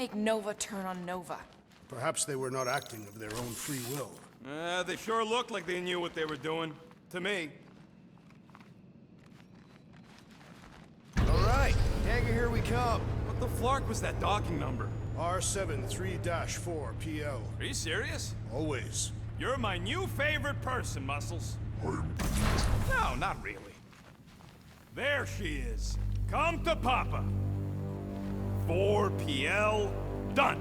Make Nova turn on Nova. Perhaps they were not acting of their own free will. They sure looked like they knew what they were doing. To me. Alright, Dagger, here we come. What the flark was that docking number? R73-4 PL. Are you serious? Always. You're my new favorite person, Muscles. No, not really. There she is. Come to Papa. 4 PL, done.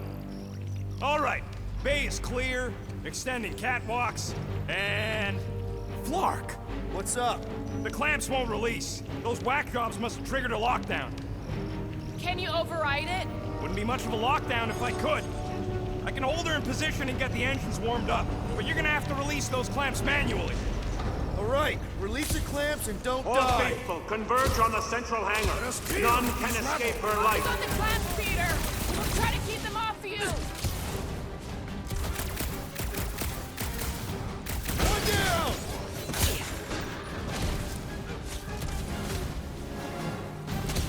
All right, bay is clear, extending catwalks, and... Flark! What's up? The clamps won't release. Those whack jobs must have triggered a lockdown. Can you override it? Wouldn't be much of a lockdown if I could. I can hold her in position and get the engines warmed up, but you're gonna have to release those clamps manually. Alright, release the clamps and don't All die. faithful, converge on the central hangar. None can escape her life. On the clamps, Peter! We'll try to keep them off you! One down!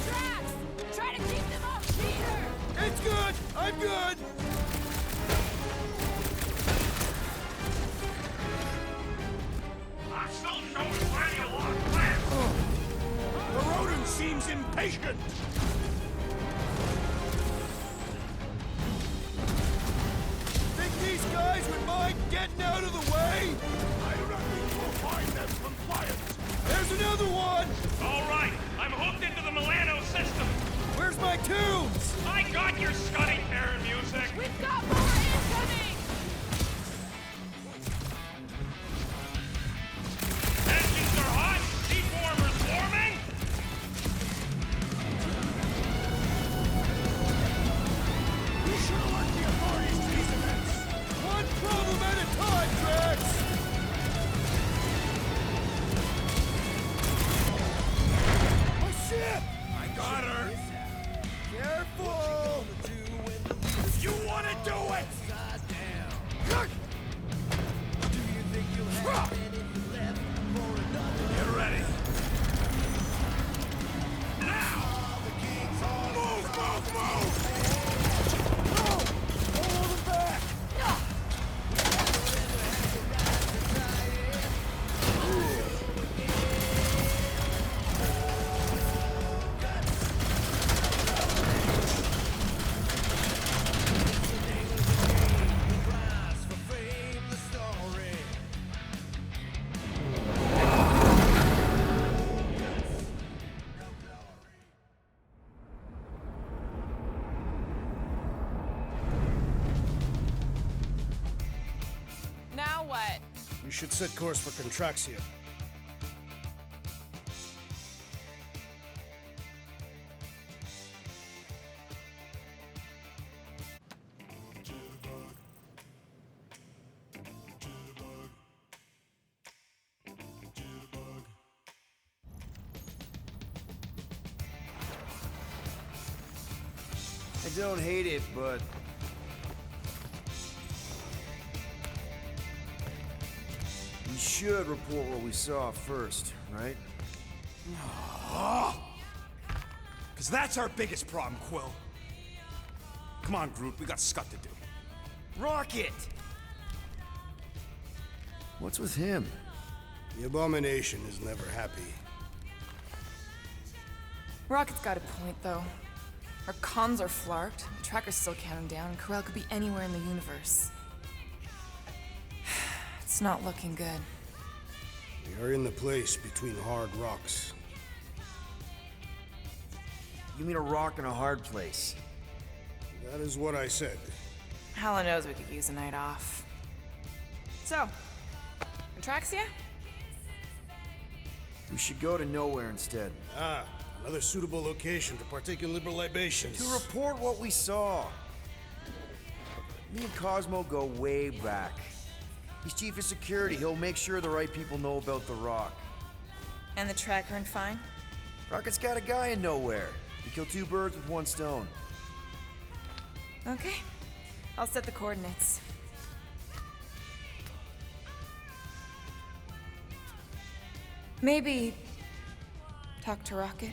Drax! Try to keep them off Peter! It's good! I'm good! I'm still showing plenty of lost plans. The rodent seems impatient. Think these guys would mind getting out of the way? I do not think we'll find them compliant. There's another one! All right, I'm hooked into the Milano system. Where's my tunes? I got your Scuddy Terror music. We've got more incoming! Engines are hot. Seat warmers warming. We should alert the authorities to these events. One problem at a time, Drax! My ship! I got her. Careful! If you want to do it. Get ready. Now. Move, move, move. Hold him back! Now what? You should set course for Contraxia. I don't hate it, but... we should report what we saw first, right? Because that's our biggest problem, Quill. Come on, Groot, we got scut to do. Rocket! What's with him? The Abomination is never happy. Rocket's got a point, though. Our comms are flarked, the tracker's still counting down, and Corel could be anywhere in the universe. It's not looking good. We are in the place between hard rocks. You mean a rock in a hard place? That is what I said. Hella knows we could use a night off. So, Contraxia? We should go to Knowhere instead. Ah, another suitable location to partake in liberal libations. To report what we saw. Me and Cosmo go way back. He's chief of security. He'll make sure the right people know about the rock. And the tracker and fine? Rocket's got a guy in Knowhere. We kill two birds with one stone. Okay. I'll set the coordinates. Maybe talk to Rocket.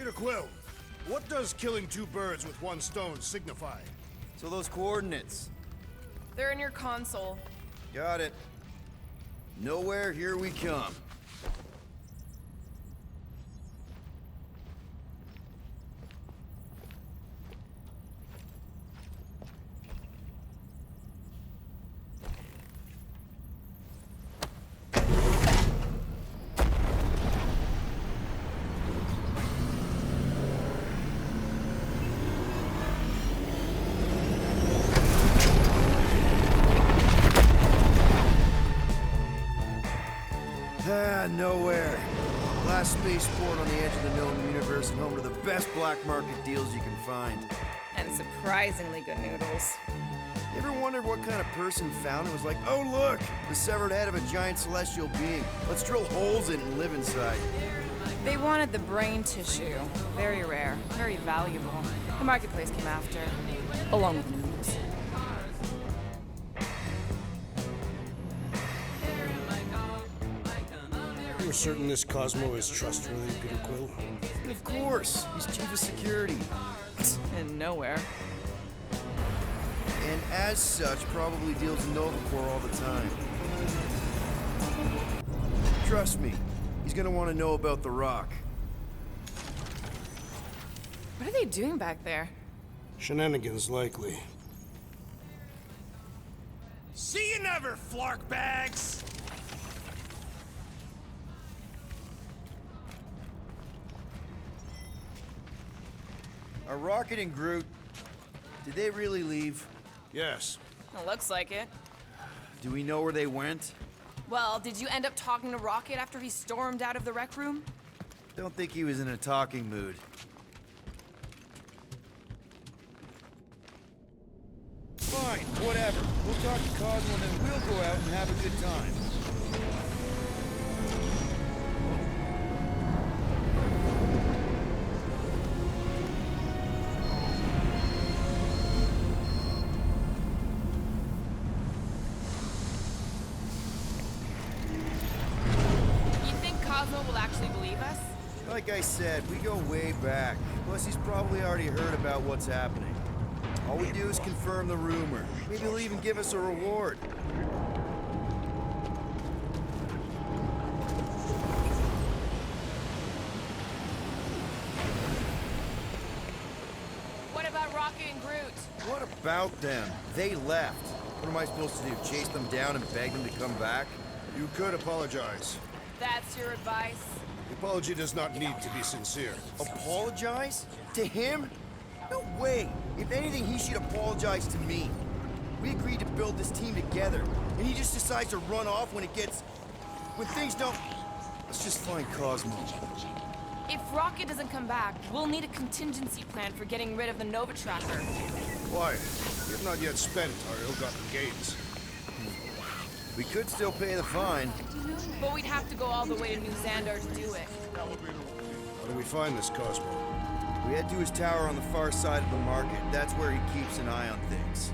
Peter Quill, what does killing two birds with one stone signify? So those coordinates. They're in your console. Got it. Nowhere, here we come. Nowhere. Last spaceport on the edge of the known universe and home to the best black market deals you can find. And surprisingly good noodles. You ever wondered what kind of person found it was like, oh look, the severed head of a giant celestial being. Let's drill holes in it and live inside. They wanted the brain tissue. Very rare, very valuable. The marketplace came after, along with the noodles. You're certain this Cosmo is trustworthy, Peter Quill? Of course, he's chief of security. And nowhere. And as such, probably deals in Novacore all the time. Trust me, he's gonna want to know about the rock. What are they doing back there? Shenanigans, likely. See you never, flark bags! Are Rocket and Groot, did they really leave? Yes. It looks like it. Do we know where they went? Well, did you end up talking to Rocket after he stormed out of the rec room? Don't think he was in a talking mood. Fine, whatever. We'll talk to Cosmo and then we'll go out and have a good time. You think Cosmo will actually believe us? Like I said, we go way back. Plus, he's probably already heard about what's happening. All we do is confirm the rumor. Maybe he'll even give us a reward. What about Rocket and Groot? What about them? They left. What am I supposed to do? Chase them down and beg them to come back? You could apologize. That's your advice? The apology does not need to be sincere. Apologize? To him? No way! If anything, he should apologize to me. We agreed to build this team together, and he just decides to run off when things don't... Let's just find Cosmo. If Rocket doesn't come back, we'll need a contingency plan for getting rid of the Nova Tracker. Why? We have not yet spent our ill-gotten gains. We could still pay the fine. But we'd have to go all the way to New Xandar to do it. How do we find this Cosmo? We head to his tower on the far side of the market. That's where he keeps an eye on things.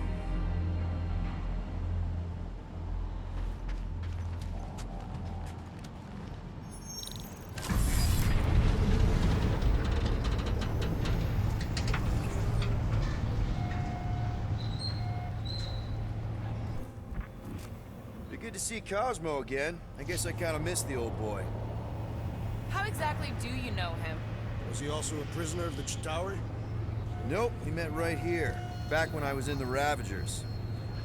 Good to see Cosmo again. I guess I kind of missed the old boy. How exactly do you know him? Was he also a prisoner of the Chitauri? Nope, we met right here, back when I was in the Ravagers.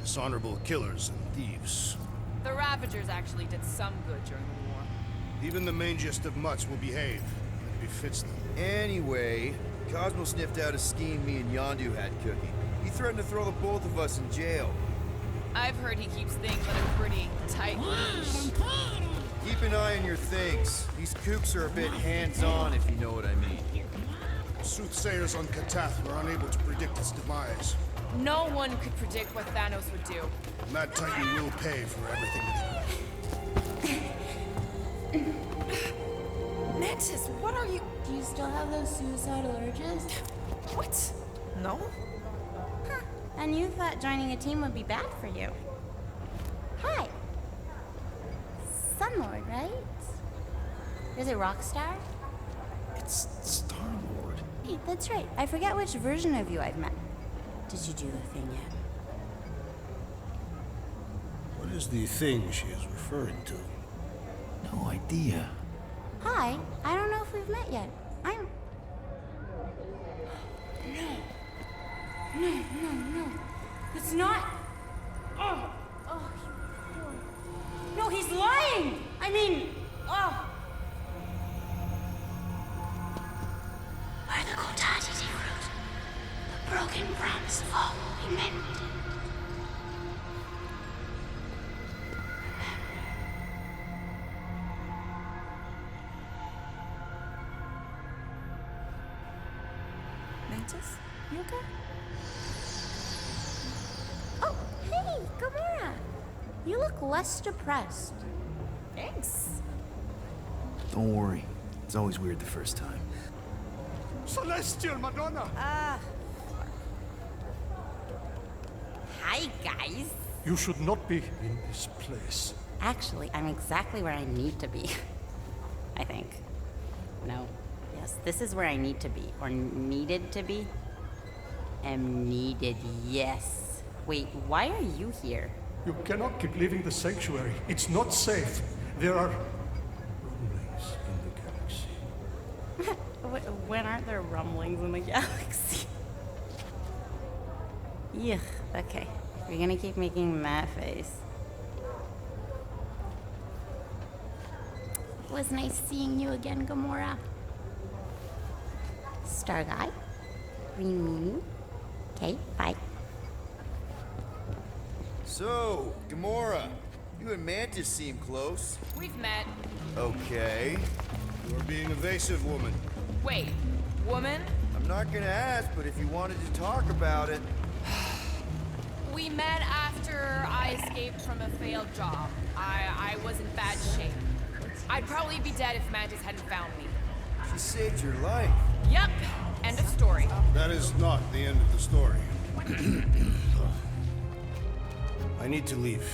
Dishonorable killers and thieves. The Ravagers actually did some good during the war. Even the mangiest of mutts will behave. It befits them. Anyway, Cosmo sniffed out a scheme me and Yondu had cooking. He threatened to throw the both of us in jail. I've heard he keeps things on a pretty tight leash. Keep an eye on your things. These kooks are a bit hands-on, if you know what I mean. Soothsayers on Katath were unable to predict its demise. No one could predict what Thanos would do. Mad Titan will pay for everything. Mantis, what are you... Do you still have those suicidal urges? What? No? And you thought joining a team would be bad for you. Hi. Sunlord, right? Is it Rockstar? It's Star-Lord. Hey, that's right. I forget which version of you I've met. Did you do the thing yet? What is the thing she is referring to? No idea. Hi. I don't know if we've met yet. I'm... No. It's not... Oh. No, he's lying! I mean... Oh. By the Kotati root, the broken promise of all will be mended. Mantis, you okay? Oh, hey, Gamora! You look less depressed. Thanks. Don't worry. It's always weird the first time. Celestial Madonna! Hi, guys. You should not be in this place. Actually, I'm exactly where I need to be. I think. No. Yes, this is where I need to be. Or needed to be. Am needed, yes. Wait, why are you here? You cannot keep leaving the sanctuary. It's not safe. There are rumblings in the galaxy. When aren't there rumblings in the galaxy? Yuck, okay. You're gonna keep making that face. It was nice seeing you again, Gamora. Star Guy. Green Meanie. Okay, bye. So, Gamora, you and Mantis seem close. We've met. Okay. You are being evasive, woman. Wait, woman? I'm not gonna ask, but if you wanted to talk about it... We met after I escaped from a failed job. I was in bad shape. I'd probably be dead if Mantis hadn't found me. She saved your life. Yep, end of story. That is not the end of the story. I need to leave.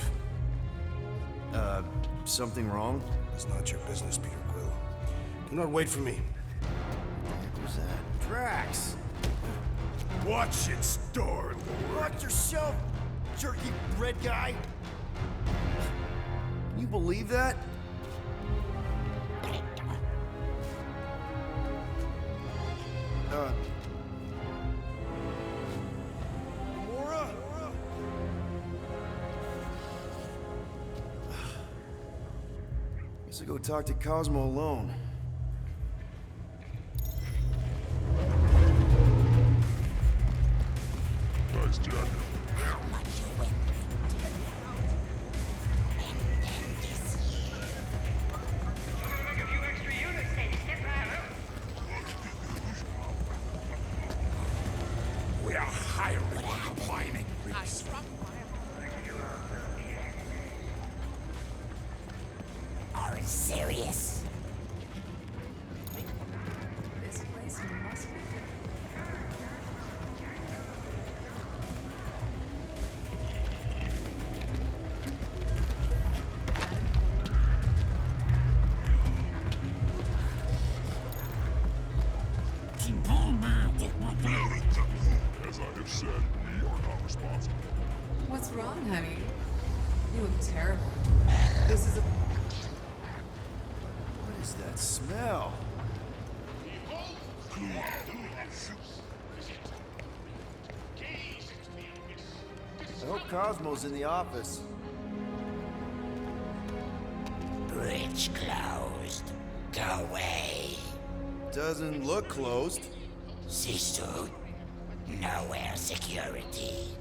Something wrong? It's not your business, Peter Quill. Do not wait for me. What was that? Drax! Watch it, Star-Lord. Watch yourself, jerky bread guy! Can you believe that? Gamora? Guess I'll go talk to Cosmo alone. Nice jacket. We are hiring a mining beast. Are you serious? This place must be good. As I have said, we are not responsible. What's wrong, honey? You look terrible. This is a... What is that smell? I hope Cosmo's in the office. Bridge closed. Go away. Doesn't look closed. C-suit. Knowhere security.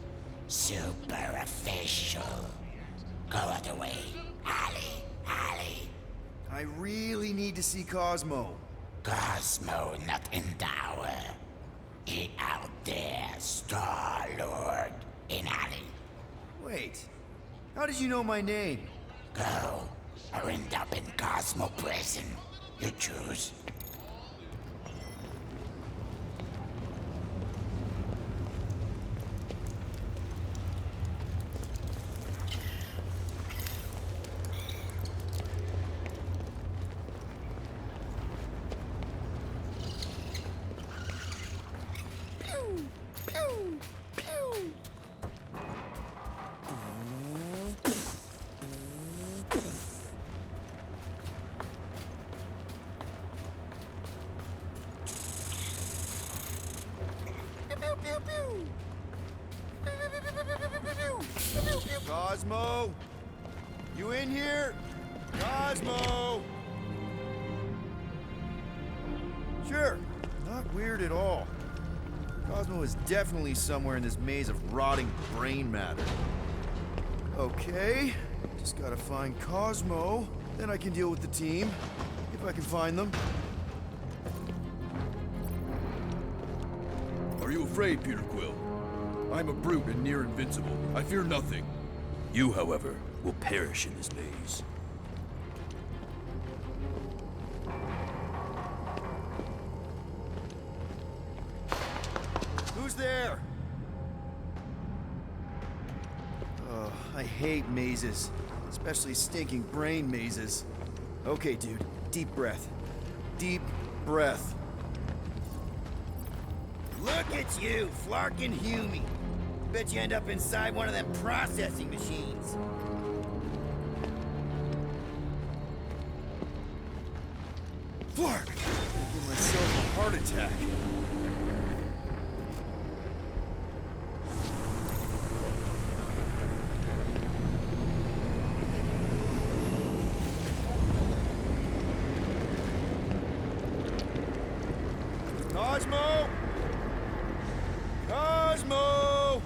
Super official. Go other way. Alley. I really need to see Cosmo. Cosmo not in tower. He out there, Star-Lord. In alley. Wait, how did you know my name? Go. Or end up in Cosmo prison. You choose. Cosmo! You in here? Cosmo! Sure, not weird at all. Cosmo is definitely somewhere in this maze of rotting brain matter. Okay, just gotta find Cosmo. Then I can deal with the team, if I can find them. Are you afraid, Peter Quill? I'm a brute and near invincible. I fear nothing. You, however, will perish in this maze. Who's there? Oh, I hate mazes. Especially stinking brain mazes. Okay, dude. Deep breath. Deep breath. Look at you, Flarkin Humie. Bet you end up inside one of them processing machines. Flark! I give myself a heart attack. Cosmo! Cosmo!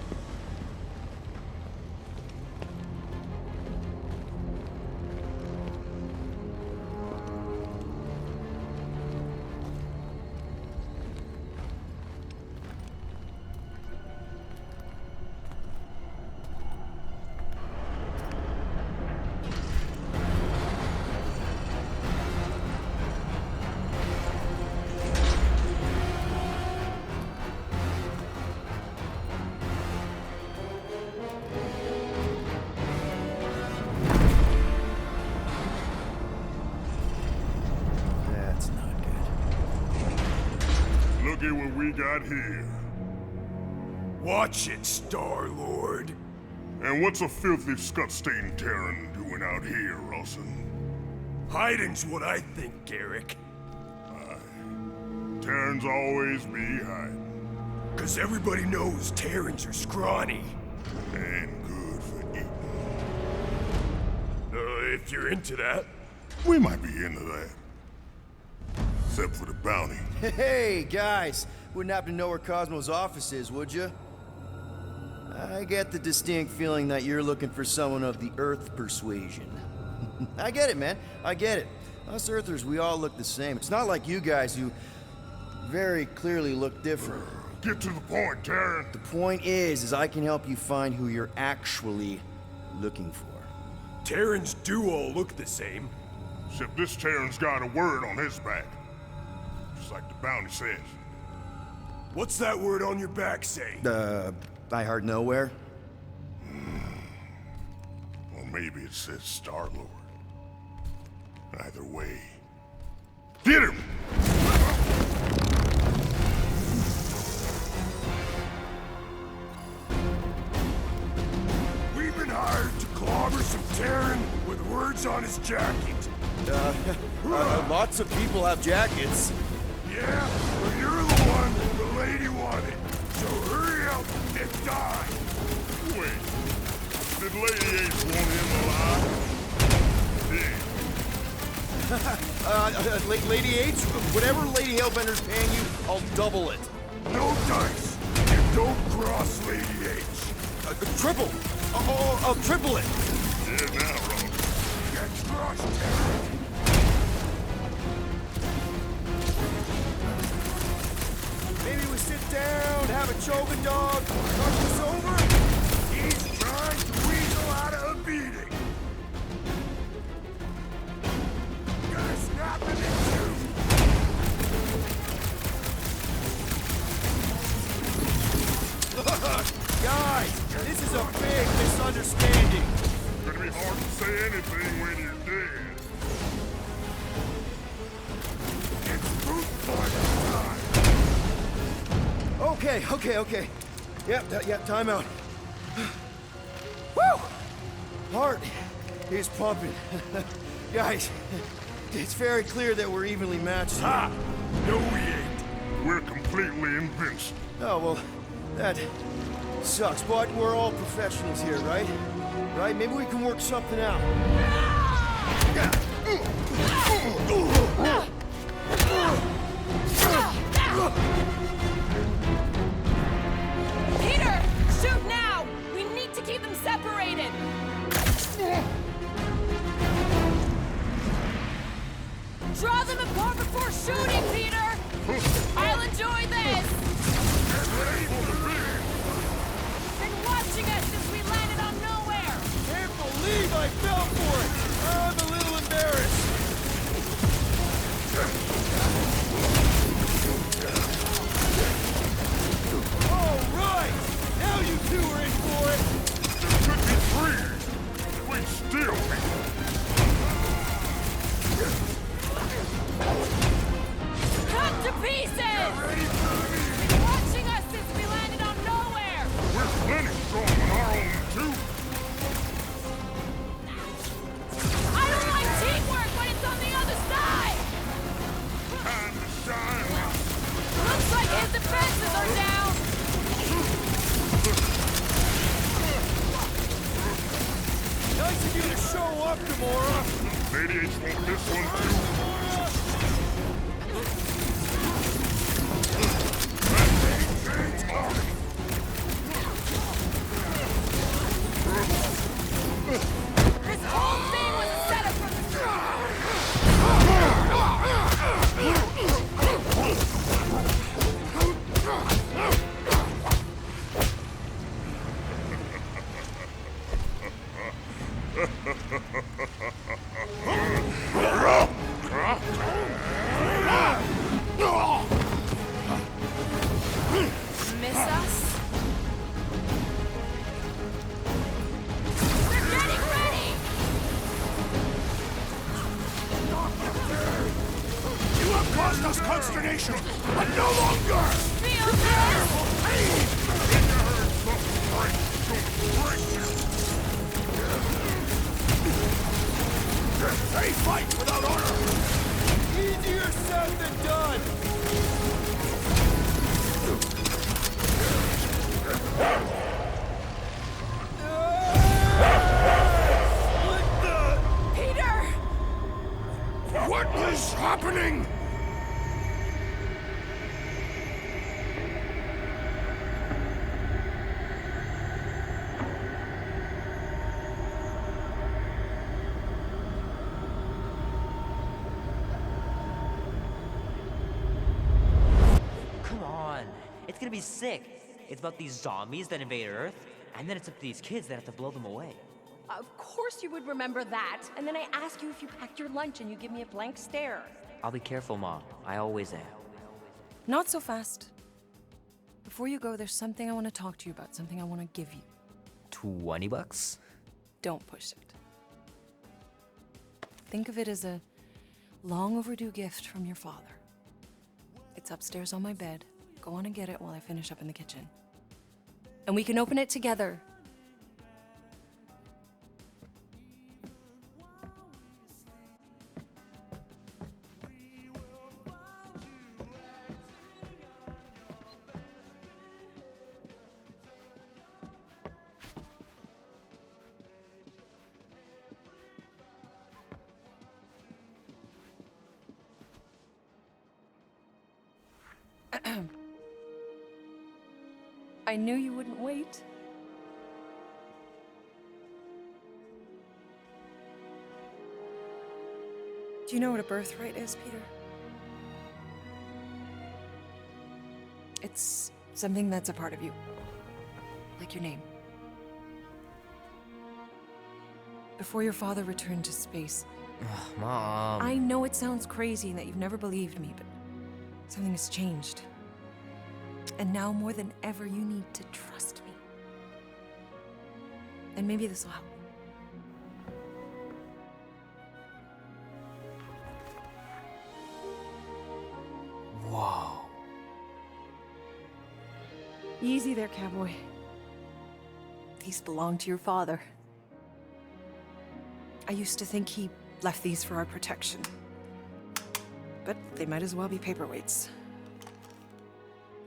That's not good. Look at what we got here. Watch it, Star-Lord. And what's a filthy, scut-stained Terran doing out here, Rawson? Hiding's what I think, Garrick. Terrans always be hiding. 'Cause everybody knows Terrans are scrawny. And good for eating. If you're into that. We might be into that. Except for the bounty. Hey, guys! Wouldn't happen to know where Cosmo's office is, would you? I get the distinct feeling that you're looking for someone of the Earth persuasion. I get it, man. I get it. Us Earthers, we all look the same. It's not like you guys who very clearly look different. Get to the point, Terran. The point is I can help you find who you're actually looking for. Terrans do all look the same. Except this Terran's got a word on his back. Just like the bounty says. What's that word on your back say? I heard Knowhere? Or maybe it says Star-Lord. Either way. Get him! We've been hired to clobber some Terran with words on his jacket. Lots of people have jackets. Yeah, but you're the one the lady wanted. So hurry up and die. Wait. Did Lady H want him alive? Lady H, whatever Lady Hellbender's paying you, I'll double it. No dice. You don't cross Lady H. Triple. I'll triple it. Yeah, now, Ron. Get crushed, Terran. Maybe we sit down, have a choking dog, talk this over. He's trying to weasel out of a beating. Gonna snap him in two. Guys, this is a big misunderstanding. Gonna be hard to say anything when you're dead. It's brute force time. Okay. Yep, time out. Woo! Heart is pumping. Guys, it's very clear that we're evenly matched. Ha! No, we ain't. We're completely invincible. Oh, well, That sucks, but we're all professionals here, right? Right? Maybe we can work something out. Peter! Shoot now! We need to keep them separated! Draw them apart before shooting, Peter! I'll enjoy this! Been watching us since we landed on Knowhere! Can't believe I fell for it! I'm a little embarrassed. All right! Now you two are in for it! There could be three! We'd still be... Cut to pieces! Been watching us since we landed on Knowhere! We're plenty strong on our own, too! I don't like teamwork when it's on the other side! Time to shine! Looks like his defenses are down! Nice of you to show up, Gamora! Radiates want this one, too! This whole thing was a setup from the Miss us? They're getting ready! You have caused us consternation, but no longer! Feel this? They fight without honor! Easier said than done! Peter! What is happening? Come on. It's gonna be sick. It's about these zombies that invade Earth, and then it's up to these kids that have to blow them away. Of course you would remember that. And then I ask you if you packed your lunch and you give me a blank stare. I'll be careful, Mom. I always am. Not so fast. Before you go, there's something I want to talk to you about, something I want to give you. $20? Don't push it. Think of it as a long overdue gift from your father. It's upstairs on my bed. Go on and get it while I finish up in the kitchen. And we can open it together. I knew you wouldn't wait. Do you know what a birthright is, Peter? It's something that's a part of you. Like your name. Before your father returned to space. Mom. I know it sounds crazy and that you've never believed me, but something has changed. And now more than ever, you need to trust me. And maybe this will help. Whoa. Easy there, cowboy. These belong to your father. I used to think he left these for our protection. But they might as well be paperweights.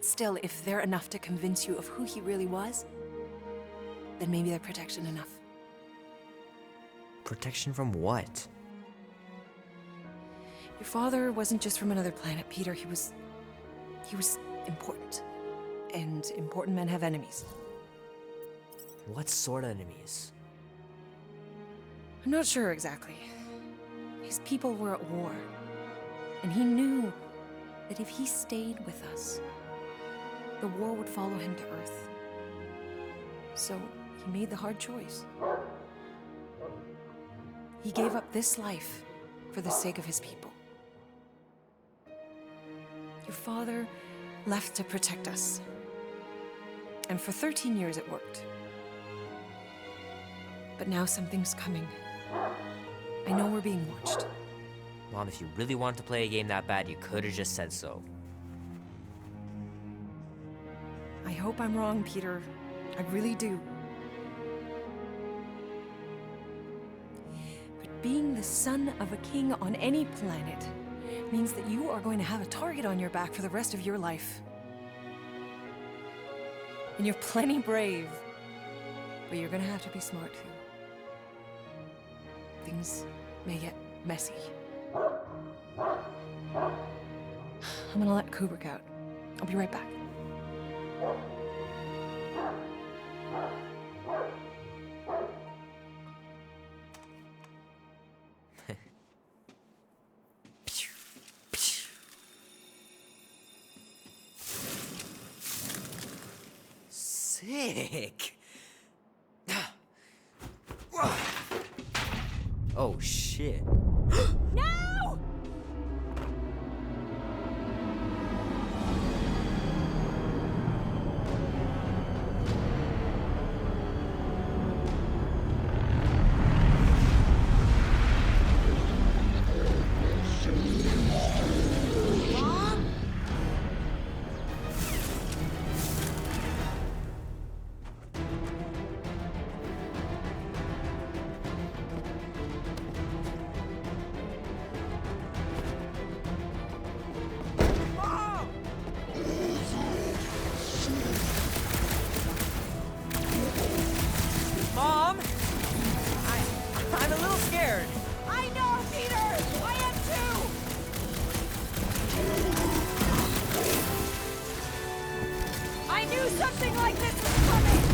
Still, if they're enough to convince you of who he really was, then maybe they're protection enough. Protection from what? Your father wasn't just from another planet, Peter. He was important. And important men have enemies. What sort of enemies? I'm not sure exactly. His people were at war. And he knew that if he stayed with us, the war would follow him to Earth. So he made the hard choice. He gave up this life for the sake of his people. Your father left to protect us. And for 13 years it worked. But now something's coming. I know we're being watched. Mom, if you really wanted to play a game that bad, you could have just said so. I hope I'm wrong, Peter. I really do. But being the son of a king on any planet means that you are going to have a target on your back for the rest of your life. And you're plenty brave, but you're gonna have to be smart too. Things may get messy. I'm gonna let Kubrick out. I'll be right back. Sick. Oh shit. No! Mom? I'm a little scared. I know, Peter! I am too! I knew something like this was coming!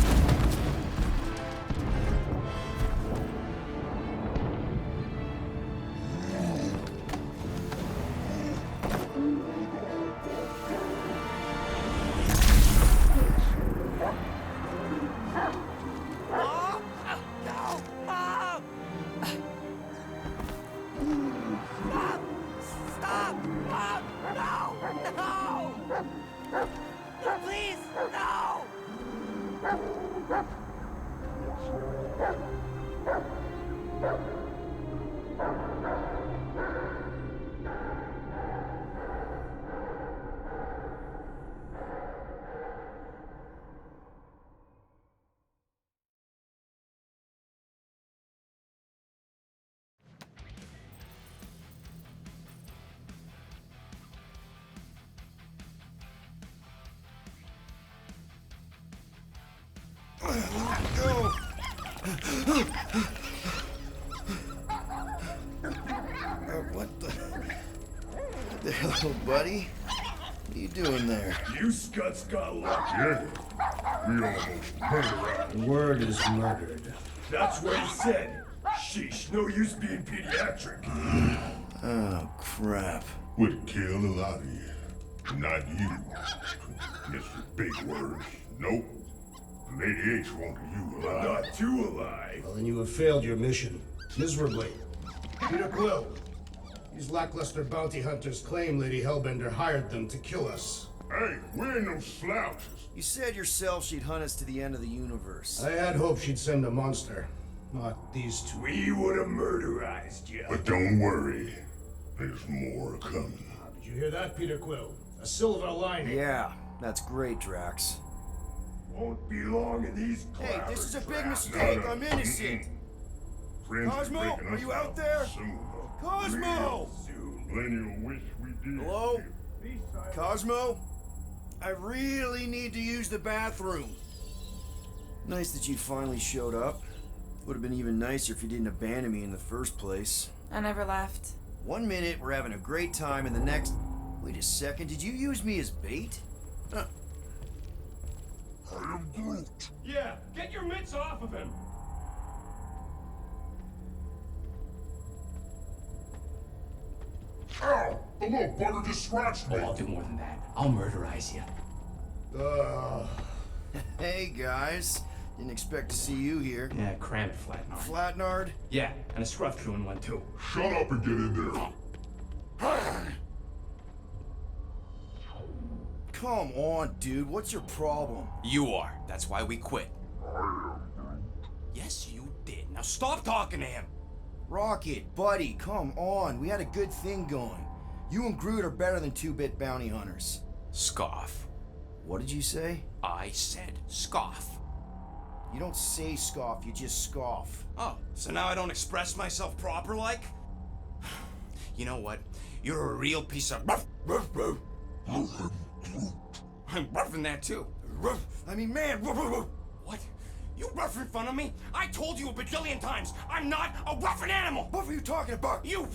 Go! What the hell, buddy? What are you doing there? You scuts got lucky. Yeah. We almost murdered. The word is murdered. That's what he said. Sheesh, no use being pediatric. Oh, crap. Would kill a lot of you. Not you. Mr. Big Words. Nope. Lady H wanted you alive. Not too alive. Well, then you have failed your mission. Miserably. Peter Quill. These lackluster bounty hunters claim Lady Hellbender hired them to kill us. Hey, we ain't no slouches. You said yourself she'd hunt us to the end of the universe. I had hoped she'd send a monster. Not these two. We would have murderized you. But don't worry. There's more coming. Did you hear that, Peter Quill? A silver lining. Yeah, that's great, Drax. Won't be long in these Hey, this is a big clavers. mistake. I'm innocent. Friends Cosmo, breaking are us you out there? Soon. Cosmo! Real soon. Plenty of wish we did. Hello? Cosmo? I really need to use the bathroom. Nice that you finally showed up. Would have been even nicer if you didn't abandon me in the first place. I never left. 1 minute, we're having a great time, and the next... Wait a second, did you use me as bait? I am Groot. Yeah, get your mitts off of him. Ow! The little bugger just scratched me. Oh, I'll do more than that. I'll murderize you. Hey, guys. Didn't expect to see you here. Yeah, cram it, Flatnard. Flatnard? Yeah, and a scruff crew in one too. Shut up and get in there. Come on, dude. What's your problem? You are. That's why we quit. Yes, you did. Now stop talking to him. Rocket, buddy, come on. We had a good thing going. You and Groot are better than two-bit bounty hunters. Scoff. What did you say? I said scoff. You don't say scoff, you just scoff. Oh, so now I don't express myself proper like? You know what? You're a real piece of I'm roughing that too. I mean, man. What? You rough in front of me? I told you a bajillion times, I'm not a roughing animal! What were you talking about? You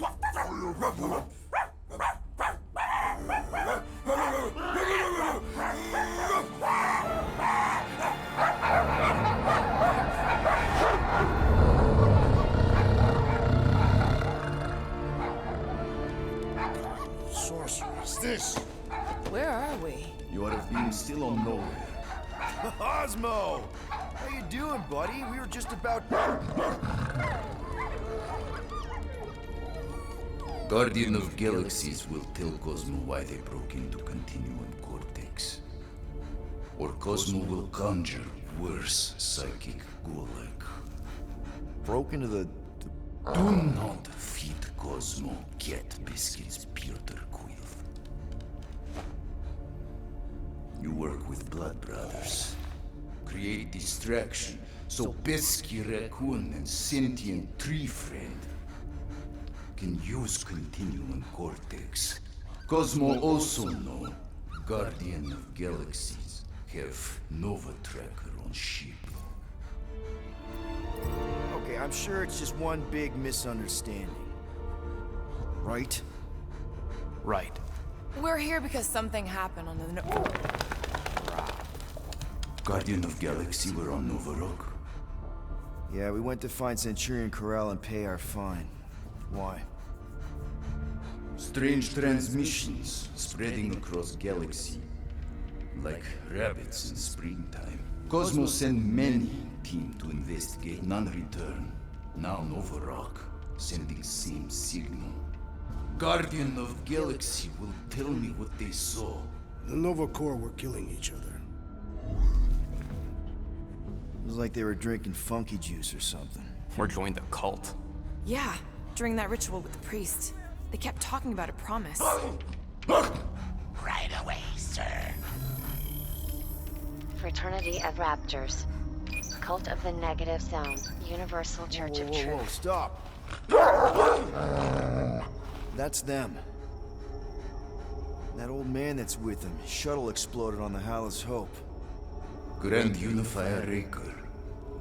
Sorceress, this. Where are we? You ought to have been still on Knowhere. Osmo! How you doing, buddy? We were just about... Guardian of Galaxies will tell Cosmo why they broke into Continuum Cortex. Or Cosmo will conjure worse psychic gulag. Broke into the... Do not feed Cosmo cat biscuits, Peter Quill. You work with Blood Brothers. Create distraction so Pesky Raccoon and Sentient Tree Friend can use Continuum Cortex. Cosmo also know Guardian of Galaxies have Nova Tracker on ship. Okay, I'm sure it's just one big misunderstanding. Right? Right. We're here because something happened on the... Guardian of Galaxy were on Nova Rock. Yeah, we went to find Centurion Corral and pay our fine. Why? Strange transmissions spreading across galaxy, like rabbits in springtime. Cosmo sent many team to investigate, none return. Now Nova Rock sending same signal. Guardian of Galaxy will tell me what they saw. The Nova Corps were killing each other. It was like they were drinking funky juice or something. Or joined the cult. Yeah, during that ritual with the priest. They kept talking about a promise. Right away, sir. Fraternity of Raptors. Cult of the Negative Zone. Universal Church of Truth. Whoa, stop. That's them. That old man that's with them. His shuttle exploded on the Hallis Hope. Grand Unifier Raker,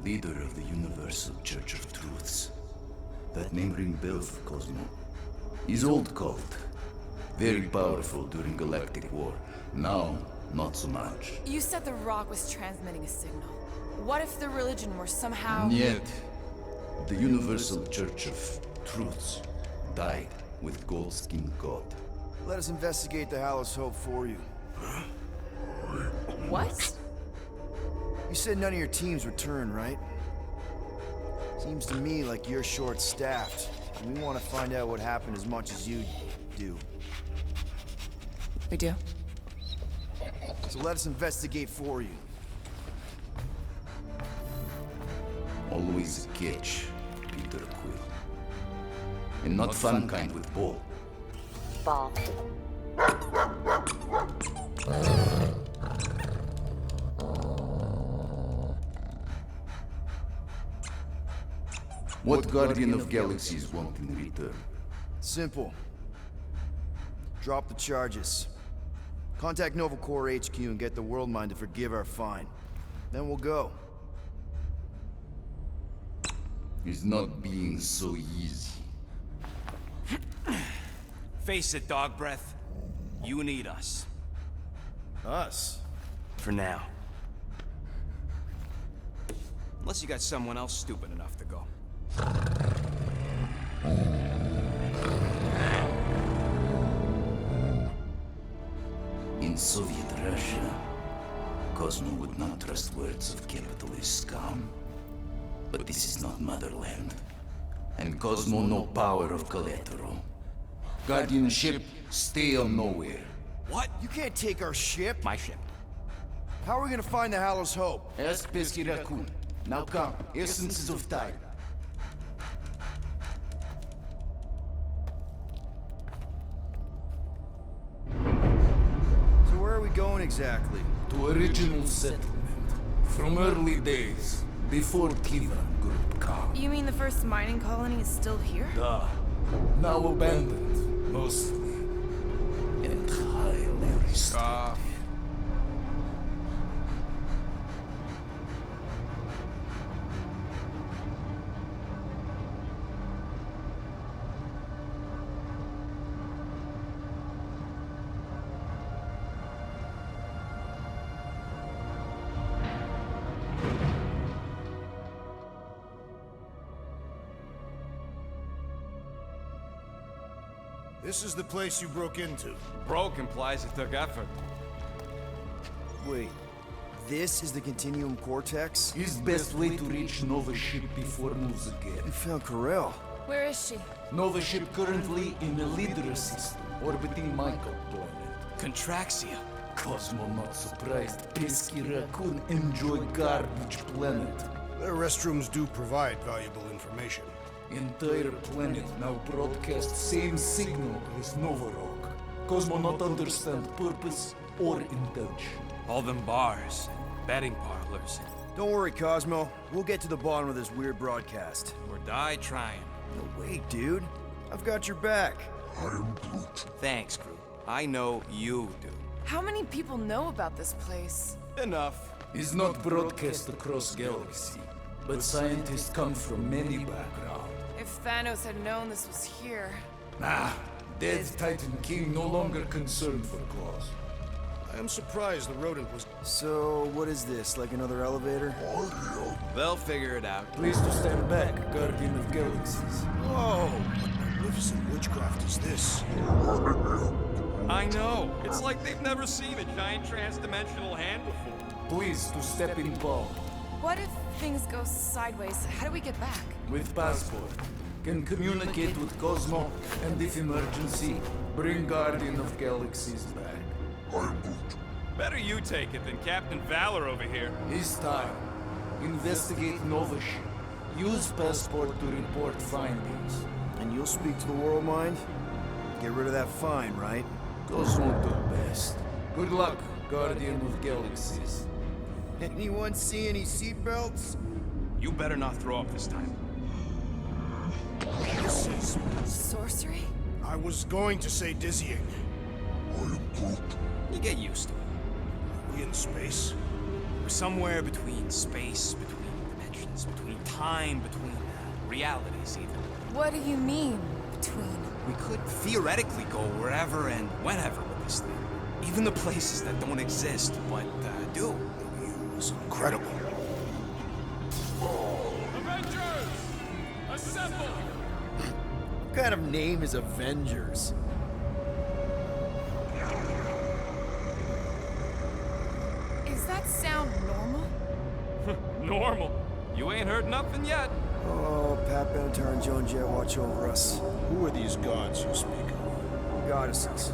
leader of the Universal Church of Truths. That name ring bell for Cosmo. His old cult. Very powerful during Galactic War. Now, not so much. You said the rock was transmitting a signal. What if the religion were somehow... Yet, the Universal Church of Truths died with Goldskin God. Let us investigate the Hallis Hope for you. What? You said none of your teams returned, right? Seems to me like you're short-staffed. And we want to find out what happened as much as you do. We do. So let us investigate for you. Always a catch, Peter Quill. And not fun kind with Ball. Ball. What Guardian of Galaxies want in return? Simple. Drop the charges. Contact Nova Corps HQ and get the World Mind to forgive our fine. Then we'll go. It's not being so easy. Face it, dog breath. You need us. Us? For now. Unless you got someone else stupid enough to go. In Soviet Russia, Cosmo would not trust words of capitalist scum. But this is not motherland. And Cosmo no power of collateral. Guardianship, stay on Knowhere. What? You can't take our ship. My ship. How are we gonna find the Hallows Hope? Ask Pesky Raccoon. Now come, essences of time. So where are we going exactly? To original settlement. From early days, before Kivan Group come. You mean the first mining colony is still here? Duh. Now abandoned, mostly. And highly restricted. This is the place you broke into. Broke implies it took effort. Wait, this is the Continuum Cortex? Is best way to reach Nova ship before moves again. You found Corel. Where is she? Nova ship currently in the Leader system, orbiting Michael planet. Contraxia. Cosmo not surprised. Pesky Raccoon enjoy garbage planet. Their restrooms do provide valuable information. Entire planet now broadcast same signal as Nova Rock. Cosmo not understand purpose or intention. All them bars, betting parlors. Don't worry, Cosmo. We'll get to the bottom of this weird broadcast. Or die trying. No, wait, dude. I've got your back. I am Groot. Thanks, Groot. I know you do. How many people know about this place? Enough. Is not broadcast across galaxy, but scientists come from many backgrounds. If Thanos had known this was here... Nah, dead Titan King no longer concerned for claws. I am surprised the rodent was... So, what is this, like another elevator? They'll figure it out. Please to stand back, Guardian of Galaxies. Whoa! What magnificent witchcraft is this? I know. It's like they've never seen a giant trans-dimensional hand before. Please to step in palm. What if things go sideways? How do we get back? With passport. Can communicate with Cosmo, and if emergency, bring Guardian of Galaxies back. I'm Groot. Better you take it than Captain Valor over here. This time, investigate Nova ship. Use passport to report findings. And you'll speak to the World Mind? Get rid of that fine, right? Cosmo do best. Good luck, Guardian of Galaxies. Anyone see any seatbelts? You better not throw up this time. This is... Sorcery? I was going to say dizzying. I am Groot. You get used to it. Are we in space? We're somewhere between space, between dimensions, between time, between realities even. What do you mean, between? We could theoretically go wherever and whenever with this thing. Even the places that don't exist, but do. It was incredible. Avengers! Assemble! What kind of name is Avengers? Is that sound normal? Normal. You ain't heard nothing yet. Oh, Pat Benatar and Joan Jett watch over us. Who are these gods you speak of? Goddesses.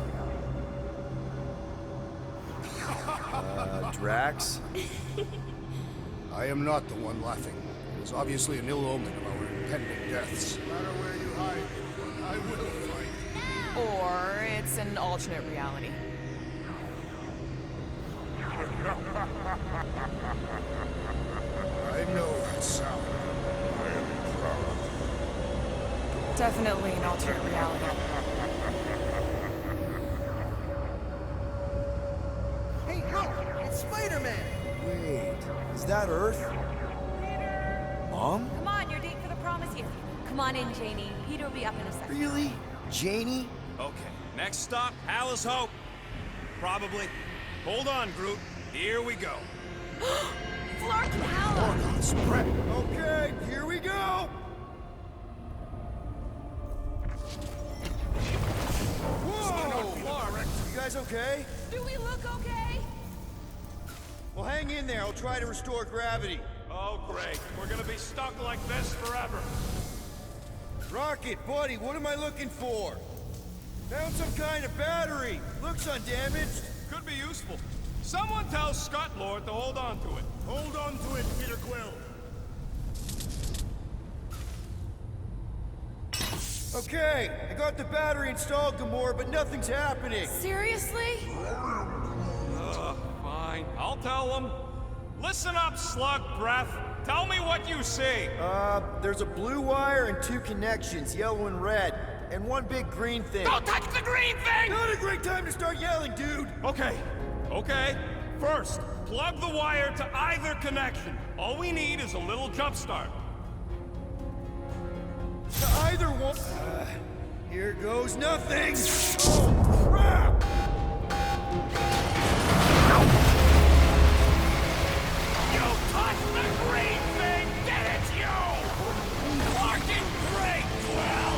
Drax? I am not the one laughing. It is obviously an ill omen of our impending deaths. No matter where you hide, I will find you. Or it's an alternate reality. I know that sound. I am proud. Definitely an alternate reality. Is that Earth? Mom? Come on, your date for the prom is here. Come on in, Janie. Peter will be up in a second. Really? Janie? Okay, next stop, Hal's Hope. Probably. Hold on, Groot. Here we go. Flark and Hala! Okay, here we go! Whoa! You guys okay? Do we look okay? Well, hang in there. I'll try to restore gravity. Oh, great. We're gonna be stuck like this forever. Rocket, buddy, what am I looking for? Found some kind of battery. Looks undamaged. Could be useful. Someone tell Scott Lord to hold on to it. Hold on to it, Peter Quill. Okay, I got the battery installed, Gamora, but nothing's happening. Seriously? Fine. I'll tell them. Listen up, Slug Breath. Tell me what you see. There's a blue wire and 2 connections, yellow and red, and 1 big green thing. Don't touch the green thing! Not a great time to start yelling, dude! Okay. First, plug the wire to either connection. All we need is a little jump start. To either one. Here goes nothing! Oh, crap! You touched the green thing! Get it, you! Fucking great, Quill!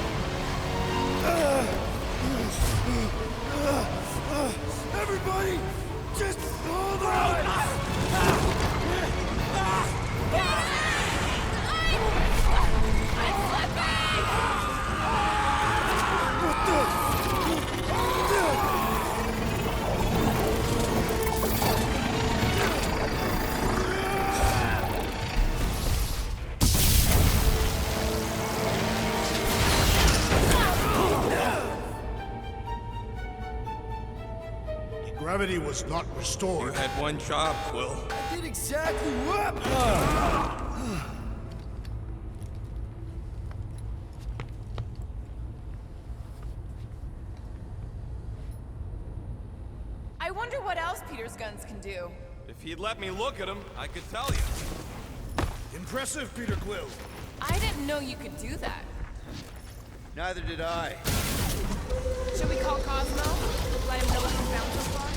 Everybody, just hold on! Gravity was not You restored. had one job, Quill. I did exactly what? I wonder what else Peter's guns can do. If you'd let me look at him, I could tell you. Impressive, Peter Quill. I didn't know you could do that. Neither did I. Should we call Cosmo? Let him know what we found so far?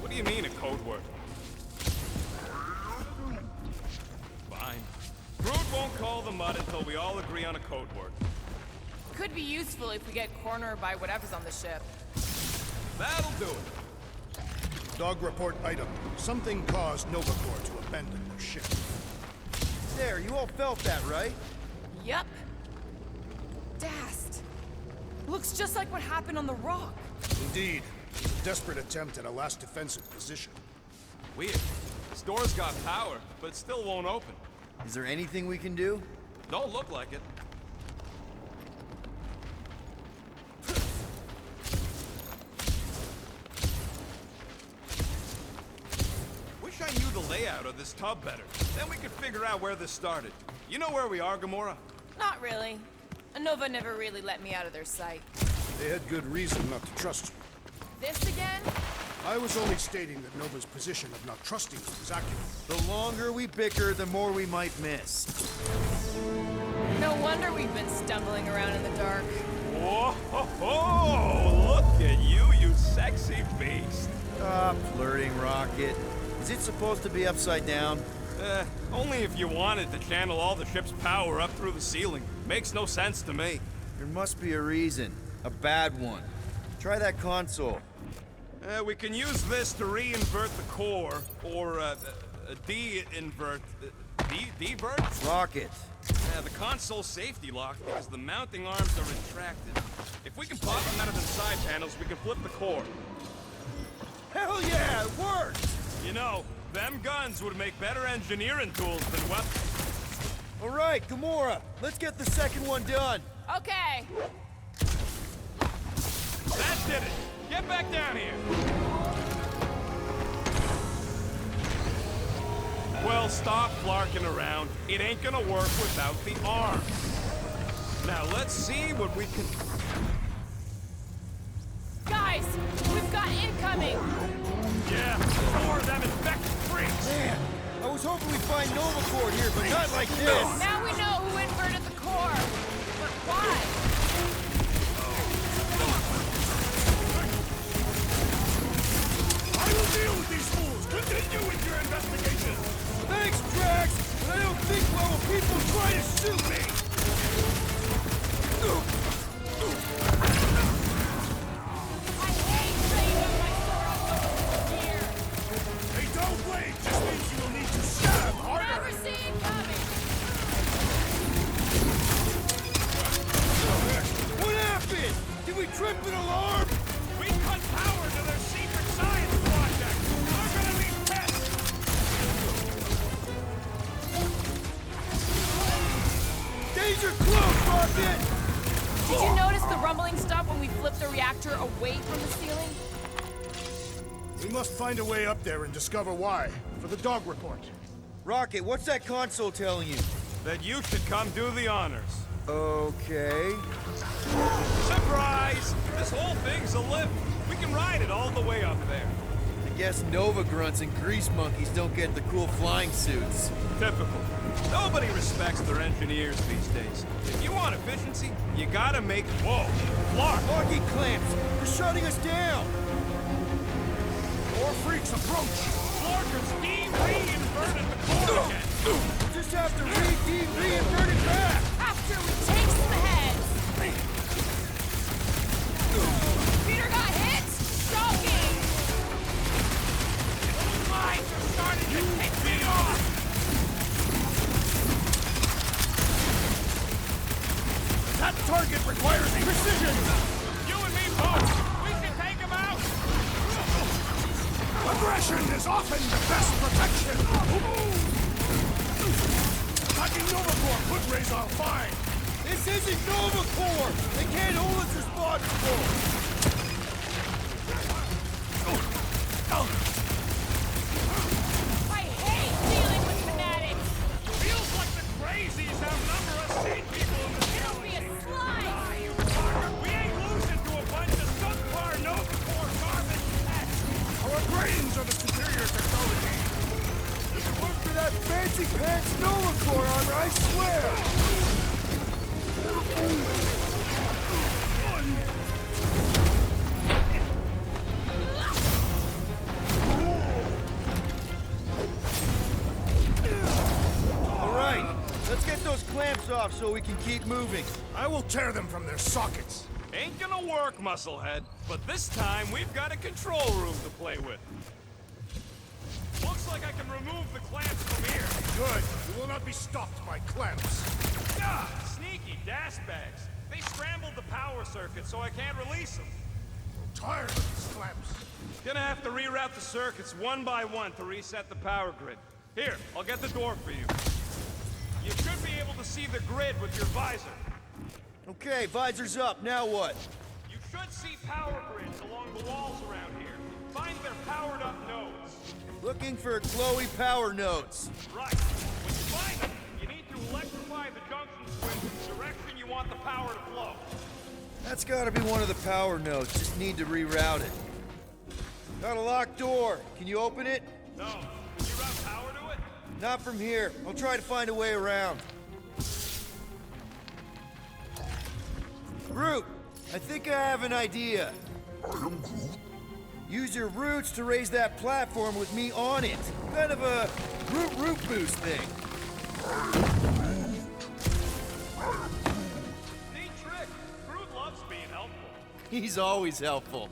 What do you mean, a code word? Fine. Groot won't call the mud until we all agree on a code word. Could be useful if we get cornered by whatever's on the ship. That'll do it. Dog report item. Something caused Nova Corps to abandon their ship. There, you all felt that, right? Yup. Dast. Looks just like what happened on the rock. Indeed. It was a desperate attempt at a last defensive position. Weird. This door's got power, but it still won't open. Is there anything we can do? Don't look like it. Wish I knew the layout of this tub better. Then we could figure out where this started. You know where we are, Gamora? Not really. Nova never really let me out of their sight. They had good reason not to trust you. This again? I was only stating that Nova's position of not trusting us was accurate. The longer we bicker, the more we might miss. No wonder we've been stumbling around in the dark. Whoa, ho, ho. Look at you, you sexy beast. Stop flirting, Rocket. Is it supposed to be upside down? Only if you wanted to channel all the ship's power up through the ceiling. Makes no sense to me. There must be a reason. A bad one. Try that console. We can use this to re-invert the core, or de-invert... Devert? Rocket. The console's safety locked because the mounting arms are retracted. If we can pop them out of the side panels, we can flip the core. Hell yeah, it worked! You know, them guns would make better engineering tools than weapons. All right, Gamora, let's get the second one done. Okay. That did it. Get back down here. Well, stop flarking around. It ain't gonna work without the arms. Now let's see what we can... Guys, we've got incoming. Yeah, more of them infected freaks! Man, I was hoping we'd find Novacore here, but not like this. Now we know who inverted the core. But why? I will deal with these fools! Continue with your investigation! Thanks, Drax, but I don't think well when people try to shoot me. I hate saving my sword here. Hey, don't wait! Just means you will need to stab harder! Never seen coming. What happened? Did we trip an alarm? We cut power to their secret science project! They're gonna be pissed! Danger close, Rocket! Did you notice the rumbling stuff when we flipped the reactor away from the ceiling? We must find a way up there and discover why, for the dog report. Rocket, what's that console telling you? That you should come do the honors. Okay. Surprise! This whole thing's a lift. We can ride it all the way up there. I guess Nova grunts and grease monkeys don't get the cool flying suits. Typical. Nobody respects their engineers these days. If you want efficiency, you gotta make... Whoa! Clark! Lucky clamps! They're shutting us down! More freaks approach! Clark has de-reinverted the core again! We'll just have to re-invert it back! After we take some heads! Peter got hit? Shocking! Those lines are starting to tick me off! That target requires precision! You and me both! We can take him out! Aggression is often the best protection! Attacking Novacore could raise our fine! This isn't Novacore! They can't hold us responsible! I hate dealing with fanatics! Feels like the crazies outnumber us sane people in this It'll be a slide! We ain't losing to a bunch of subpar Novacore garbage pets! Our brains are the superior technology! Look for that fancy pants Novacore armor, I swear! Alright, let's get those clamps off so we can keep moving. I will tear them from their sockets. Ain't gonna work, Musclehead. But this time, we've got a control room to play with. Looks like I can remove the clamps from here. Good. You will not be stopped by clamps. Ah, sneaky dash bags. They scrambled the power circuit, so I can't release them. I'm tired of these clamps. Gonna have to reroute the circuits one by one to reset the power grid. Here, I'll get the door for you. You should be able to see the grid with your visor. Okay, visor's up, now what? You should see power grids along the walls around here. Find their powered up nodes. Looking for glowy power nodes. Right. When you find them, you need to electrify the junction switch in the direction you want the power to flow. That's gotta be one of the power nodes, just need to reroute it. Got a locked door, can you open it? No. Can you route power to it? Not from here, I'll try to find a way around. Groot, I think I have an idea. Use your roots to raise that platform with me on it. Kind of a root boost thing. Neat trick. Groot loves being helpful. He's always helpful.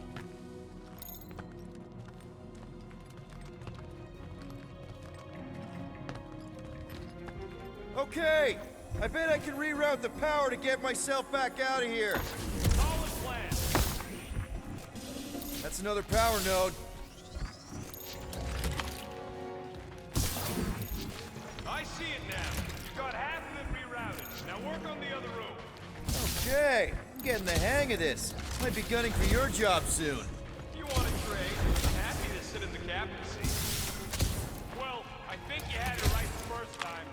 Okay, I bet I can reroute the power to get myself back out of here. Solid plan. That's another power node. I see it now. You got half of it rerouted. Now work on the other room. Okay, I'm getting the hang of this. Might be gunning for your job soon. If you want to trade, I'm happy to sit in the captain's seat. Well, I think you had it right the first time.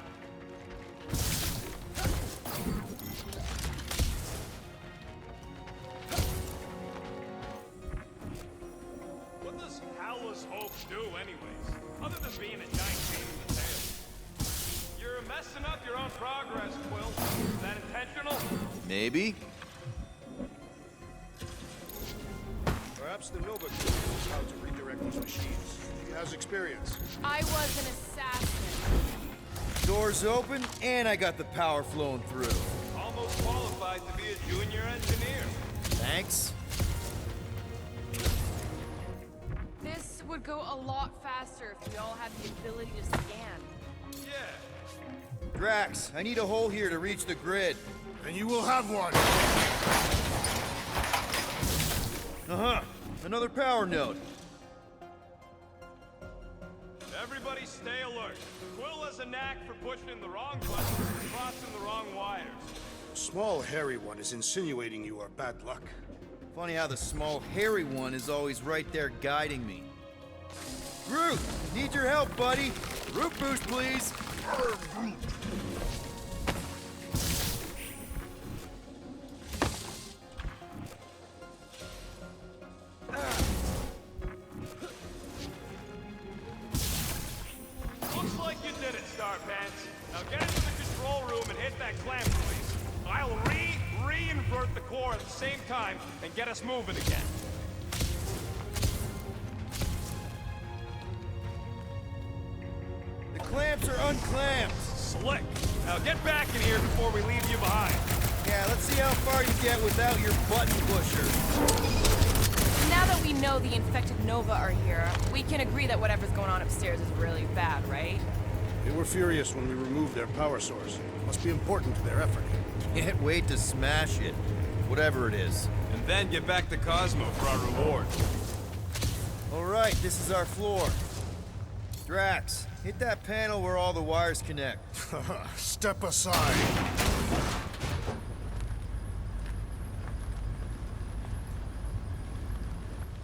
What does Howler's Hope do, anyways? other than being a giant pain in the tail. You're messing up your own progress, Quill. Is that intentional? Maybe. Perhaps the Nova knows how to redirect these machines. She has experience. I was an assassin. Doors open, and I got the power flowing through. Almost qualified to be a junior engineer. Thanks. This would go a lot faster if we all had the ability to scan. Yeah. Drax, I need a hole here to reach the grid. And you will have one. Uh-huh. Another power node. Everybody stay alert. Quill has a knack for pushing the wrong buttons and crossing the wrong wires. The small, hairy one is insinuating you are bad luck. Funny how the small, hairy one is always right there guiding me. Groot! Need your help, buddy! Root boost, please! Looks like you did it, Star Pants. Now get into the control room and hit that clamp release. I'll re-invert the core at the same time and get us moving again. The clamps are unclamped! Slick. Now get back in here before we leave you behind. Yeah, let's see how far you get without your button pusher. Now that we know the infected Nova are here, we can agree that whatever's going on upstairs is really bad, right? They were furious when we removed their power source. Must be important to their effort. Can't wait to smash it. Whatever it is. And then get back to Cosmo for our reward. Alright, this is our floor. Drax, hit that panel where all the wires connect. Step aside.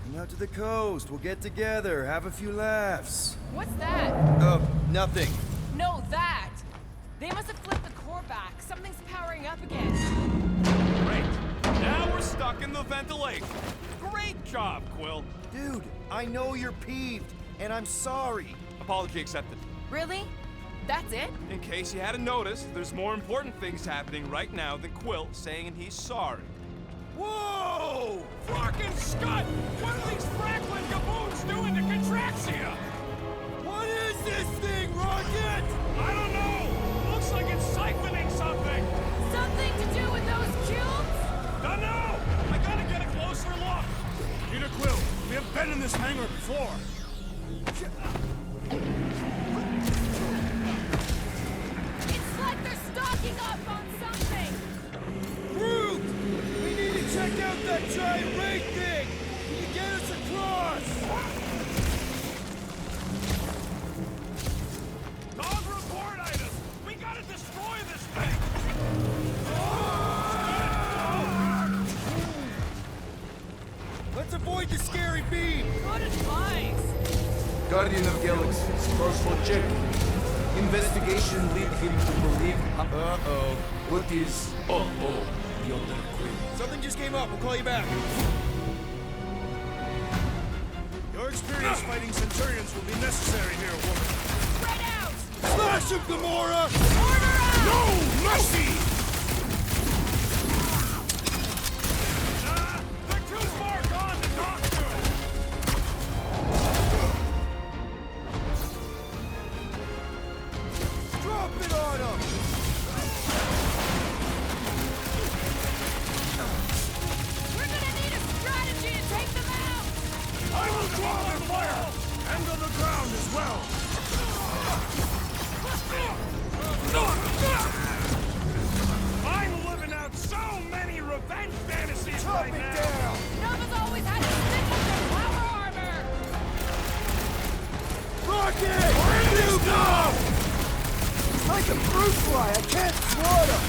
Come out to the coast. We'll get together, have a few laughs. What's that? Nothing. No, that! They must have flipped the core back. Something's powering up again. Great. Now we're stuck in the ventilation. Great job, Quill. Dude, I know you're peeved, and I'm sorry. Apology accepted. Really? That's it? In case you hadn't noticed, there's more important things happening right now than Quill saying he's sorry. Whoa! Fucking Scud! What are these Franklin gaboons doing to Contraxia? What is this thing, Rocket? I don't know! Looks like it's siphoning something! Something to do with those cubes? Don't know! I gotta get a closer look! Peter Quill, we have been in this hangar before. It's like they're stocking up on something! Groot! We need to check out that giant ray thing! Can you get us across? Dog report item! We gotta destroy this thing! Let's avoid the scary beam! Good advice! Guardian of Galaxies, crossroad check. Investigation lead him to believe... Uh-oh. What is... Uh-oh. Beyond the Quill. Something just came up. We'll call you back. Your experience fighting Centurions will be necessary here, woman. Spread out! Smash him, Gamora! Order out! No mercy! They're too far gone to talk to! Drop it on him! We're gonna need a strategy to take them out! I will draw their fire! And on the ground as well! I'm living out so many revenge fantasies Chop right it now! down! Nova's always had to stick with their power armor! Rocket! You go! It's like a fruit fly. I can't swat him!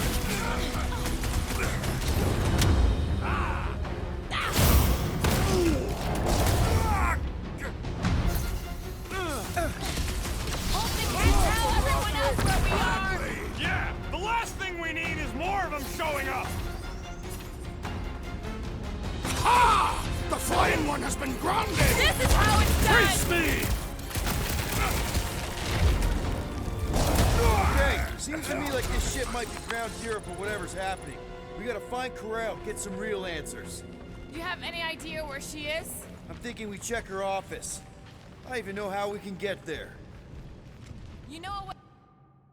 Hope they can't tell everyone else where we are! Yeah, the last thing we need is more of them showing up! Ha! The flying one has been grounded! This is how it's done! Face me! Seems to me like this ship might be ground zero for whatever's happening. We gotta find Corral, get some real answers. Do you have any idea where she is? I'm thinking we check her office. I don't even know how we can get there. You know what?